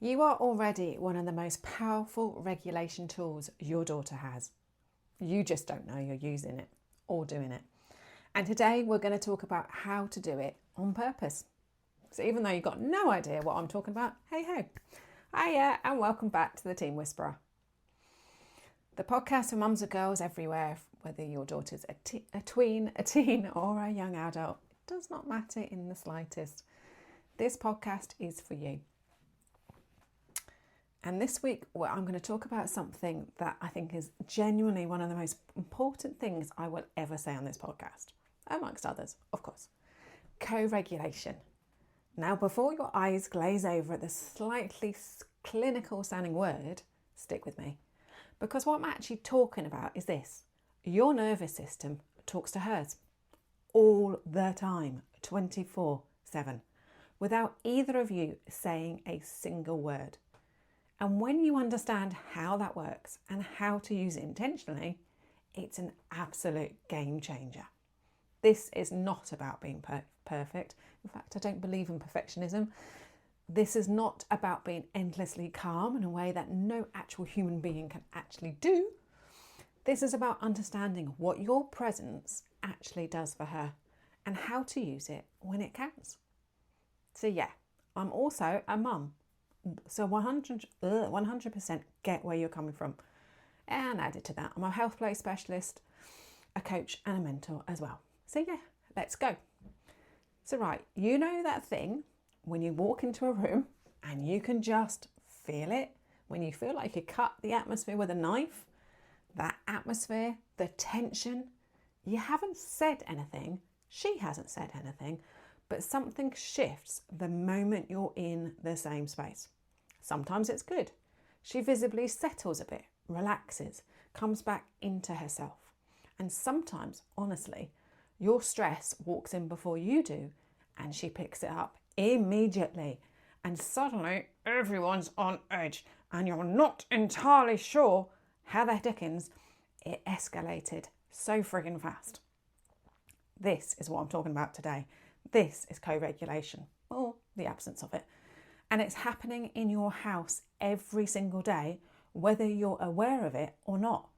You are already one of the most powerful regulation tools your daughter has. You just don't know you're using it or doing it. And today we're going to talk about how to do it on purpose. So even though you've got no idea what I'm talking about, hey ho. Hiya and welcome back to the Teen Whisperer. The podcast for mums and girls everywhere, whether your daughter's a tween, a teen or a young adult, it does not matter in the slightest. This podcast is for you. And this week, I'm going to talk about something that I think is genuinely one of the most important things I will ever say on this podcast, amongst others, of course. Co-regulation. Now, before your eyes glaze over at the slightly clinical sounding word, stick with me, because what I'm actually talking about is this. Your nervous system talks to hers all the time, 24/7, without either of you saying a single word. And when you understand how that works and how to use it intentionally, it's an absolute game changer. This is not about being perfect. In fact, I don't believe in perfectionism. This is not about being endlessly calm in a way that no actual human being can actually do. This is about understanding what your presence actually does for her and how to use it when it counts. So yeah, I'm also a mum. So 100% get where you're coming from. And added to that, I'm a health play specialist, a coach and a mentor as well. So yeah, let's go. So right, you know that thing when you walk into a room and you can just feel it, when you feel like you cut the atmosphere with a knife, that atmosphere, the tension, you haven't said anything, she hasn't said anything, but something shifts the moment you're in the same space. Sometimes it's good. She visibly settles a bit, relaxes, comes back into herself. And sometimes, honestly, your stress walks in before you do and she picks it up immediately. And suddenly everyone's on edge and you're not entirely sure how the dickens it escalated so friggin' fast. This is what I'm talking about today. This is co-regulation, or the absence of it. And it's happening in your house every single day, whether you're aware of it or not.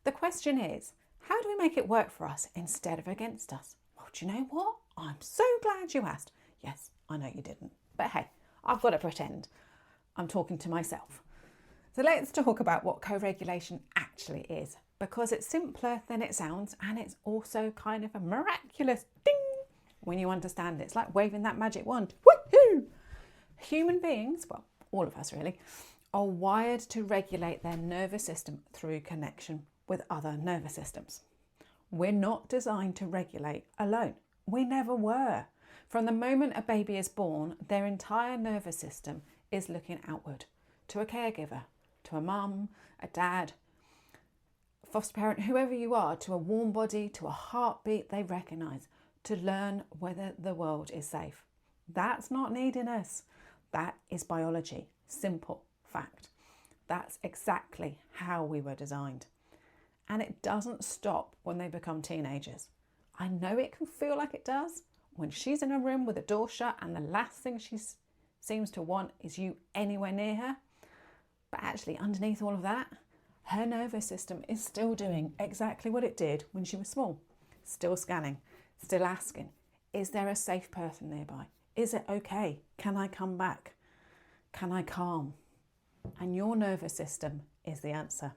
The question is, how do we make it work for us instead of against us? Well, do you know what? I'm so glad you asked. Yes, I know you didn't. But hey, I've got to pretend I'm talking to myself. So let's talk about what co-regulation actually is, because it's simpler than it sounds and it's also kind of a miraculous ding when you understand it. It's like waving that magic wand. Woohoo! Human beings, well, all of us really, are wired to regulate their nervous system through connection with other nervous systems. We're not designed to regulate alone. We never were. From the moment a baby is born, their entire nervous system is looking outward to a caregiver, to a mum, a dad, foster parent, whoever you are, to a warm body, to a heartbeat they recognise, to learn whether the world is safe. That's not neediness. That is biology. Simple fact. That's exactly how we were designed. And it doesn't stop when they become teenagers. I know it can feel like it does when she's in a room with the door shut and the last thing she seems to want is you anywhere near her. But actually, underneath all of that, her nervous system is still doing exactly what it did when she was small. Still scanning, still asking, is there a safe person nearby? Is it okay? Can I come back? Can I calm? And your nervous system is the answer.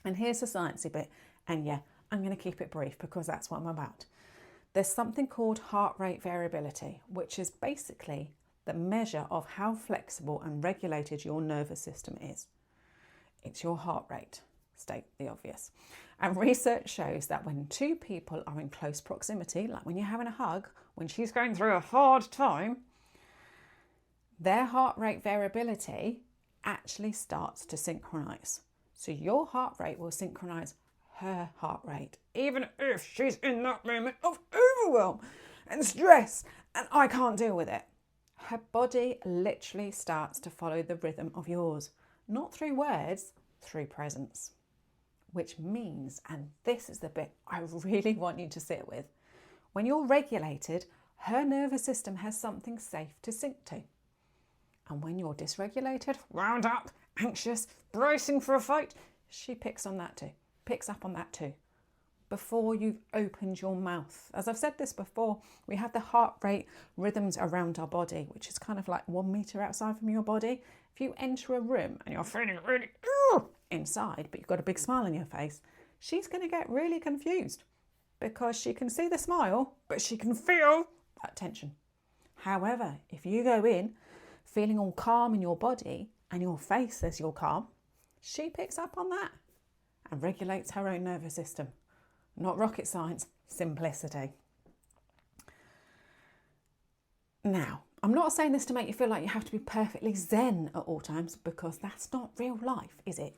And here's the sciencey bit. And yeah, I'm going to keep it brief because that's what I'm about. There's something called heart rate variability, which is basically the measure of how flexible and regulated your nervous system is. It's your heart rate, state the obvious. And research shows that when two people are in close proximity, like when you're having a hug, when she's going through a hard time, their heart rate variability actually starts to synchronise. So your heart rate will synchronise her heart rate, even if she's in that moment of overwhelm and stress and I can't deal with it. Her body literally starts to follow the rhythm of yours, not through words, through presence. Which means, and this is the bit I really want you to sit with, when you're regulated, her nervous system has something safe to sync to. And when you're dysregulated, wound up, anxious, bracing for a fight, she picks up on that too. Before you've opened your mouth. As I've said this before, we have the heart rate rhythms around our body, which is kind of like 1 metre outside from your body. If you enter a room and you're feeling really inside, but you've got a big smile on your face, she's going to get really confused because she can see the smile, but she can feel that tension. However, if you go in feeling all calm in your body and your face says you're calm, she picks up on that and regulates her own nervous system. Not rocket science, simplicity. Now, I'm not saying this to make you feel like you have to be perfectly zen at all times, because that's not real life, is it?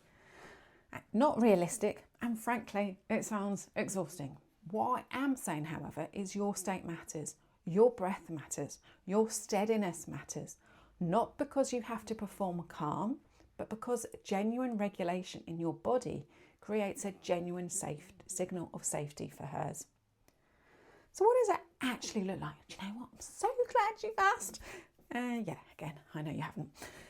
Not realistic, and frankly, it sounds exhausting. What I am saying, however, is your state matters, your breath matters, your steadiness matters. Not because you have to perform calm, but because genuine regulation in your body creates a genuine signal of safety for hers. So what does it actually look like? Do you know what? I'm so glad you've asked. Again, I know you haven't.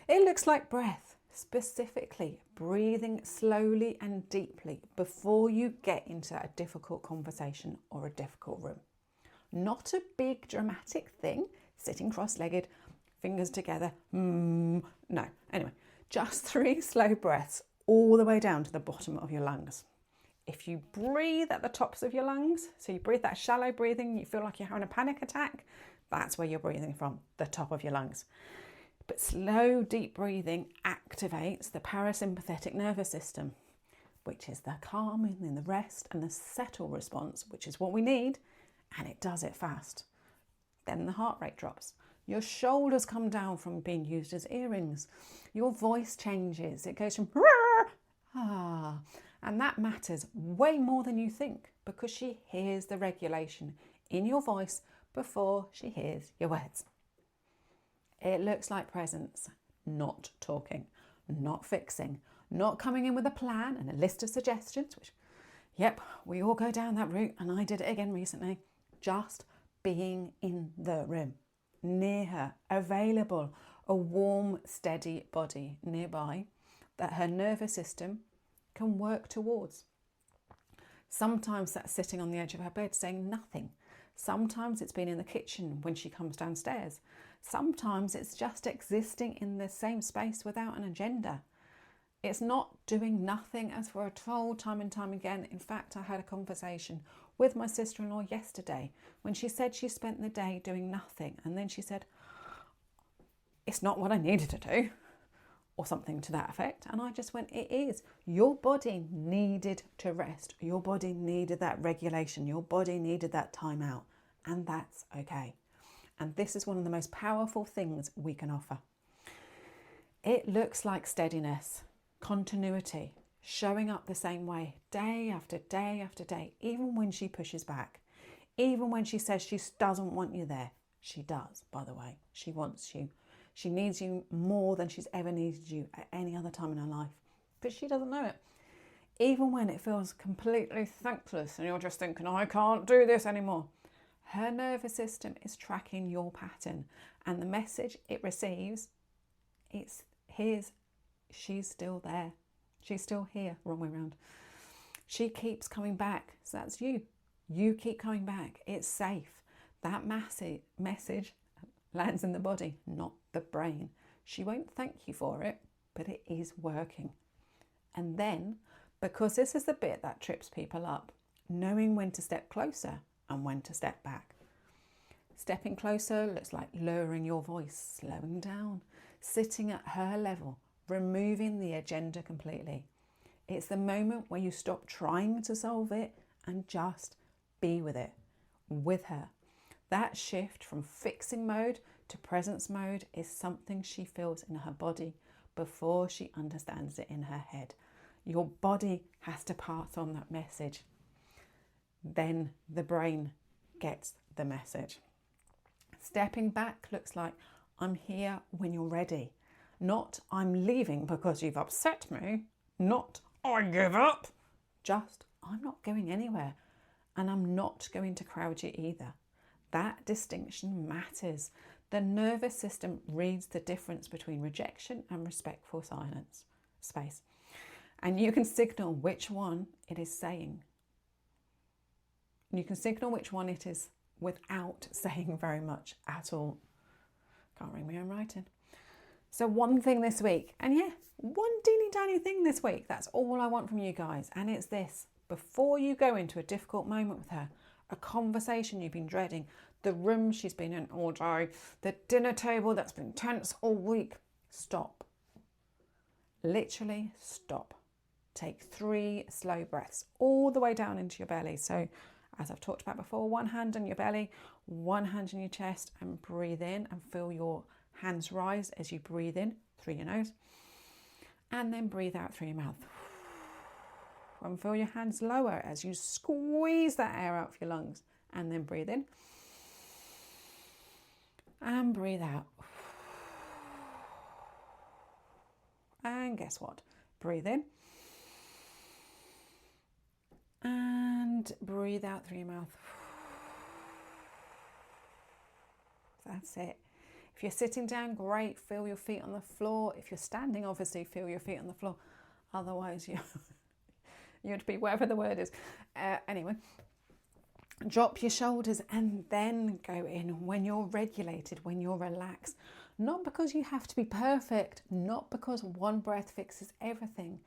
It looks like breath, specifically breathing slowly and deeply before you get into a difficult conversation or a difficult room. Not a big dramatic thing, sitting cross-legged, fingers together. No. Anyway, just 3 slow breaths all the way down to the bottom of your lungs. If you breathe at the tops of your lungs, so you breathe that shallow breathing, you feel like you're having a panic attack, that's where you're breathing from, the top of your lungs. But slow, deep breathing activates the parasympathetic nervous system, which is the calming and the rest and the settle response, which is what we need, and it does it fast. Then the heart rate drops. Your shoulders come down from being used as earrings. Your voice changes. It goes from and that matters way more than you think, because she hears the regulation in your voice before she hears your words. It looks like presence, not talking, not fixing, not coming in with a plan and a list of suggestions, which, yep, we all go down that route, and I did it again recently. Just being in the room, near her, available, a warm, steady body nearby that her nervous system can work towards. Sometimes that's sitting on the edge of her bed saying nothing. Sometimes it's been in the kitchen when she comes downstairs. Sometimes it's just existing in the same space without an agenda. It's not doing nothing, as we're told time and time again. In fact, I had a conversation with my sister-in-law yesterday when she said she spent the day doing nothing, and then she said, it's not what I needed to do, or something to that effect. And I just went, it is. Your body needed to rest. Your body needed that regulation. Your body needed that time out, and that's okay. And this is one of the most powerful things we can offer. It looks like steadiness, continuity, showing up the same way day after day after day, even when she pushes back, even when she says she doesn't want you there. She does, by the way. She wants you. She needs you more than she's ever needed you at any other time in her life, but she doesn't know it. Even when it feels completely thankless and you're just thinking, I can't do this anymore, her nervous system is tracking your pattern, and the message it receives, it's his. She's still there. She's still here. Wrong way around. She keeps coming back. So that's you. You keep coming back. It's safe. That message lands in the body, not the brain. She won't thank you for it, but it is working. And then, because this is the bit that trips people up, knowing when to step closer and when to step back. Stepping closer looks like lowering your voice, slowing down, sitting at her level, removing the agenda completely. It's the moment where you stop trying to solve it and just be with it, with her. That shift from fixing mode to presence mode is something she feels in her body before she understands it in her head. Your body has to pass on that message. Then the brain gets the message. Stepping back looks like, I'm here when you're ready. Not, I'm leaving because you've upset me. Not, I give up. Just, I'm not going anywhere, and I'm not going to crowd you either. That distinction matters. The nervous system reads the difference between rejection and respectful silence space. And you can signal which one it is saying. You can signal which one it is without saying very much at all. Can't read my own writing. So one thing this week, and yeah, one teeny tiny thing this week, that's all I want from you guys. And it's this: before you go into a difficult moment with her, a conversation you've been dreading, the room she's been in all day, the dinner table that's been tense all week, stop. Literally stop. Take 3 slow breaths all the way down into your belly. So as I've talked about before, one hand on your belly, one hand on your chest, and breathe in and feel your hands rise as you breathe in through your nose, and then breathe out through your mouth. And feel your hands lower as you squeeze that air out of your lungs, and then breathe in and breathe out. And guess what? Breathe in and breathe out through your mouth. That's it. If you're sitting down, great, feel your feet on the floor. If you're standing, obviously, feel your feet on the floor. Otherwise, you'd be wherever the word is. Anyway, drop your shoulders and then go in when you're regulated, when you're relaxed. Not because you have to be perfect, not because one breath fixes everything,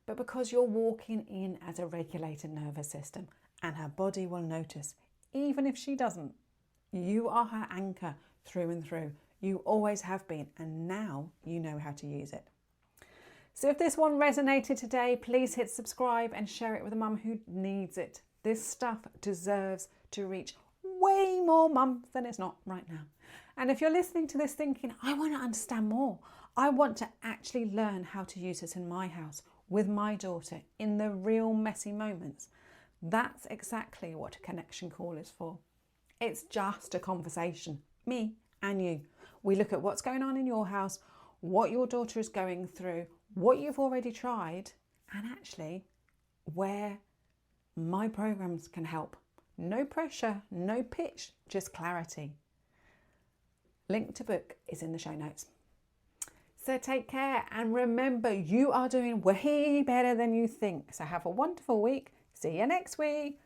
but because you're walking in as a regulated nervous system, and her body will notice, even if she doesn't. You are her anchor through and through. You always have been, and now you know how to use it. So if this one resonated today, please hit subscribe and share it with a mum who needs it. This stuff deserves to reach way more mums than it's not right now. And if you're listening to this thinking, I want to understand more, I want to actually learn how to use this in my house, with my daughter, in the real messy moments, that's exactly what a connection call is for. It's just a conversation, me and you. We look at what's going on in your house, what your daughter is going through, what you've already tried, and actually where my programs can help. No pressure, no pitch, just clarity. Link to book is in the show notes. So take care, and remember, you are doing way better than you think. So have a wonderful week. See you next week.